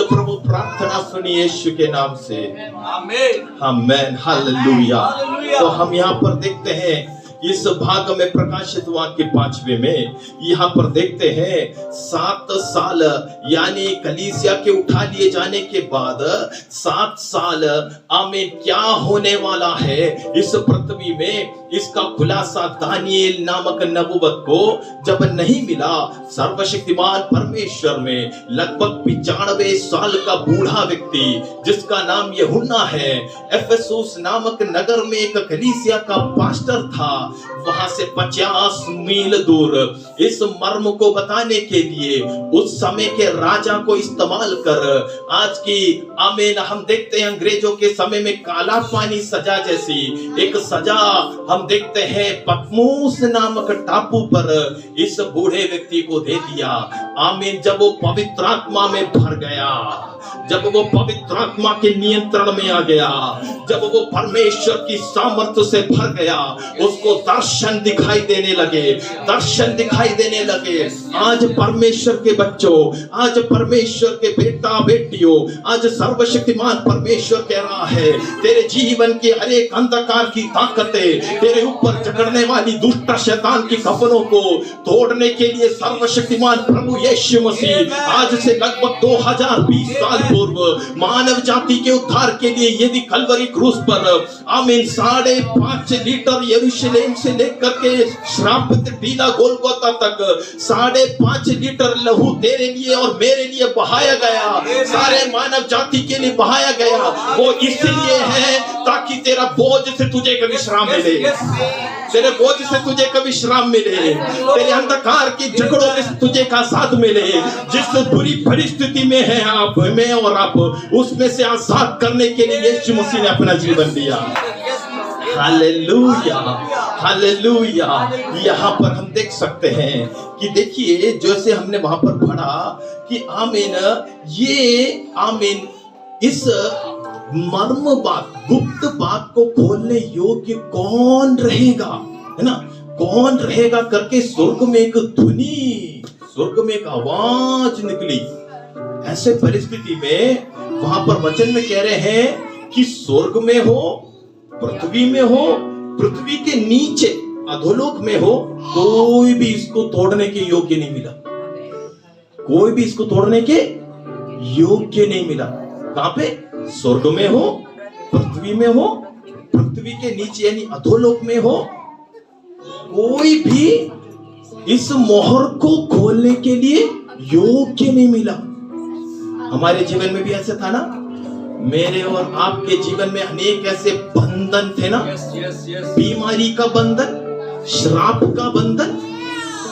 प्रभु प्रार्थना सुनिए यीशु के नाम से। आमीन, आमेन, हालेलुया। हालेलुया। तो हम यहाँ पर देखते हैं इस भाग में प्रकाशित वाक्य 5वें में यहाँ पर देखते हैं 7 साल यानी कलीसिया के उठा लिए जाने के बाद 7 साल आमीन क्या होने वाला है इस पृथ्वी में, इसका खुलासा दानियेल नामक नबूवत को जब नहीं मिला, सर्वशक्तिमान परमेश्वर में लगभग 95 साल का बूढ़ा व्यक्ति जिसका नाम यूहन्ना है, एफेसुस नामक नगर में एक कलीसिया का पास्टर था, वहां से 50 मील दूर इस मर्म को बताने के लिए उस समय के राजा को इस्तेमाल कर आज की आमीन हम देखते हैं अंग्रेजों के समय में काला पानी सजा जैसी एक सजा हम देखते हैं पतमोस नामक टापू पर इस बूढ़े व्यक्ति को दे दिया। आमीन, जब वो पवित्र आत्मा में भर गया, जब वो पवित्र आत्मा के नियंत्रण में आ गया, जब वो परमेश्वर की सामर्थ्य से भर गया, उसको दर्शन दिखाई देने लगे, दर्शन दिखाई देने लगे। आज परमेश्वर के बच्चों, आज परमेश्वर के बेटा बेटियों, आज सर्वशक्तिमान परमेश्वर कह रहा है तेरे जीवन के हर एक अंधकार की ताकतें, तेरे ऊपर जकड़ने वाली दुष्ट शैतान की कफनों को तोड़ने के लिए सर्वशक्तिमान प्रभु यीशु मसीह आज से लगभग 2020 साल पूर्व मानव जाति के उद्धार के लिए यदि कलवरी क्रूस पर आमीन 5.5 लीटर यरूशलेम से लेकर के श्रापित टीला गोलगोता तक 5.5 लीटर लहू तेरे लिए और मेरे लिए बहाया गया, सारे मानव जाति के लिए बहाया गया। वो इसलिए है ताकि तेरा बोझ से तुझे कभी विश्राम मिले, तेरे बोझ से तुझे कभी विश्राम मिले, तेरे अंधकार की जकड़ों में तुझे का साथ मिले। जिस बुरी परिस्थिति में है आप में और आप, उसमें से आजाद करने के लिए यीशु मसीह ने अपना जीवन दिया। Hallelujah, hallelujah. यहाँ पर हम देख सकते हैं कि देखिए जैसे हमने वहां पर पढ़ा कि आमीन ये आमीन इस मर्म बात, गुप्त बात को खोलने योग्य कौन रहेगा, है ना, कौन रहेगा करके स्वर्ग में एक ध्वनि, स्वर्ग में एक आवाज निकली। ऐसे परिस्थिति में वहां पर वचन में कह रहे हैं कि स्वर्ग में हो, पृथ्वी में हो, पृथ्वी के नीचे अधोलोक में हो, कोई भी इसको तोड़ने के योग्य नहीं मिला, कोई भी इसको तोड़ने के योग्य नहीं मिला। कहां पे? स्वर्ग में हो, पृथ्वी में हो, पृथ्वी के नीचे यानी अधोलोक में हो, कोई भी इस मोहर को खोलने के लिए योग्य नहीं मिला। हमारे जीवन में भी ऐसे था ना, मेरे और आपके जीवन में अनेक ऐसे बंधन थे ना, बीमारी का बंधन, श्राप का बंधन,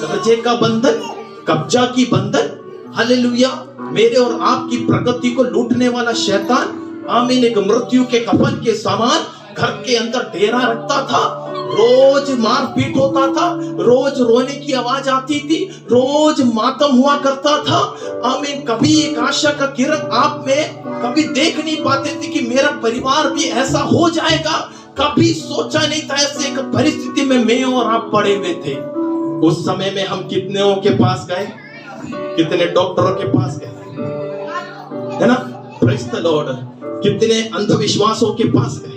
कर्जे का बंधन, कब्जा की बंधन। हालेलुया। मेरे और आपकी प्रगति को लूटने वाला शैतान आमीन एक मृत्यु के कफन के समान घर के अंदर डेरा रखता था, रोज मारपीट होता था, रोज रोने की आवाज आती थी, रोज मातम हुआ करता था। आमीन। कभी एक आशा का किरण आप में कभी देख नहीं पाते थे कि मेरा परिवार भी ऐसा हो जाएगा, कभी सोचा नहीं था। ऐसे एक परिस्थिति में मैं और आप पड़े हुए थे। उस समय में हम कितनों के पास गए, कितने डॉक्टरों के पास गए, है ना, प्रेज़ द लॉर्ड, कितने अंधविश्वासों के पास गए,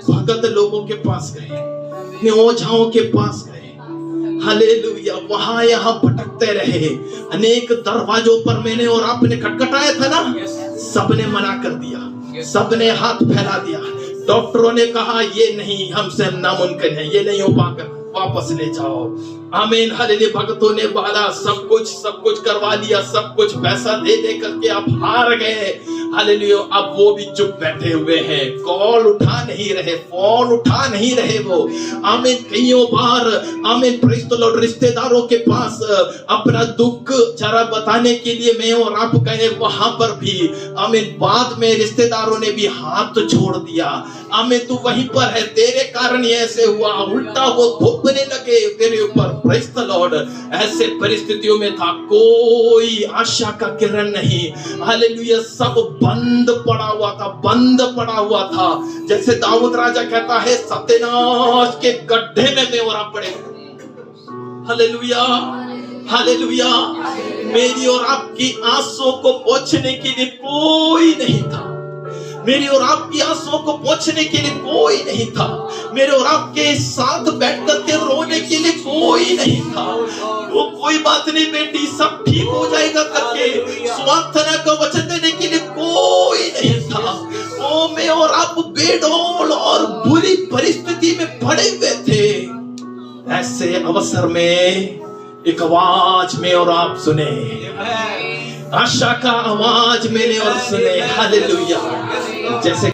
भगत लोगों के पास गए, ओझाओं के पास गए। हालेलुया। वहां यहां भटकते रहे, अनेक दरवाजों पर मैंने और आपने खटखटाया था ना, सबने मना कर दिया, सबने हाथ फैला दिया। डॉक्टरों ने कहा ये नहीं, हमसे नामुमकिन है, ये नहीं हो पाएगा, वापस ले जाओ। आमीन। हालेलुया। भक्तों ने बोला सब कुछ करवा लिया, सब कुछ पैसा दे दे करके आप हार गए। हालेलुया। अब वो भी चुप बैठे हुए हैं, कॉल उठा नहीं रहे, फोन उठा नहीं रहे वो। आमीन। कईयों बार आमीन प्रेज़ द लॉर्ड रिश्तेदारों के पास अपना दुख जरा बताने के लिए मैं और आप गए, वहां पर भी आमीन बाद में रिश्तेदारों ने भी हाथ छोड़ दिया। आमीन। तू वहीं पर है, तेरे कारण ये ऐसे हुआ, उल्टा वो थोपने लगे तेरे ऊपर। Praise the Lord. ऐसे परिस्थितियों में था, कोई आशा का किरण नहीं। हालेलुया। सब बंद पड़ा हुआ था, बंद पड़ा हुआ था। जैसे दाऊद राजा कहता है सत्यानाश के गड्ढे में मैं और आप पड़े। Hallelujah, hallelujah. मेरी और आपकी आंसुओं को पोंछने के लिए कोई नहीं था। मेरी और आपकी आंसुओं को पोंछने के लिए कोई नहीं था। मेरे और आपके साथ बैठ करके रोने के लिए कोई नहीं था। वो कोई बात नहीं बेटी, सब ठीक हो जाएगा करके सांत्वना का वचन देने के लिए कोई नहीं था। वो मैं और आप बेडौल और बुरी परिस्थिति में पड़े हुए थे। ऐसे अवसर में एक आवाज में और आप सुने, आशा का आवाज मैंने और सुने। हालेलुया। जैसे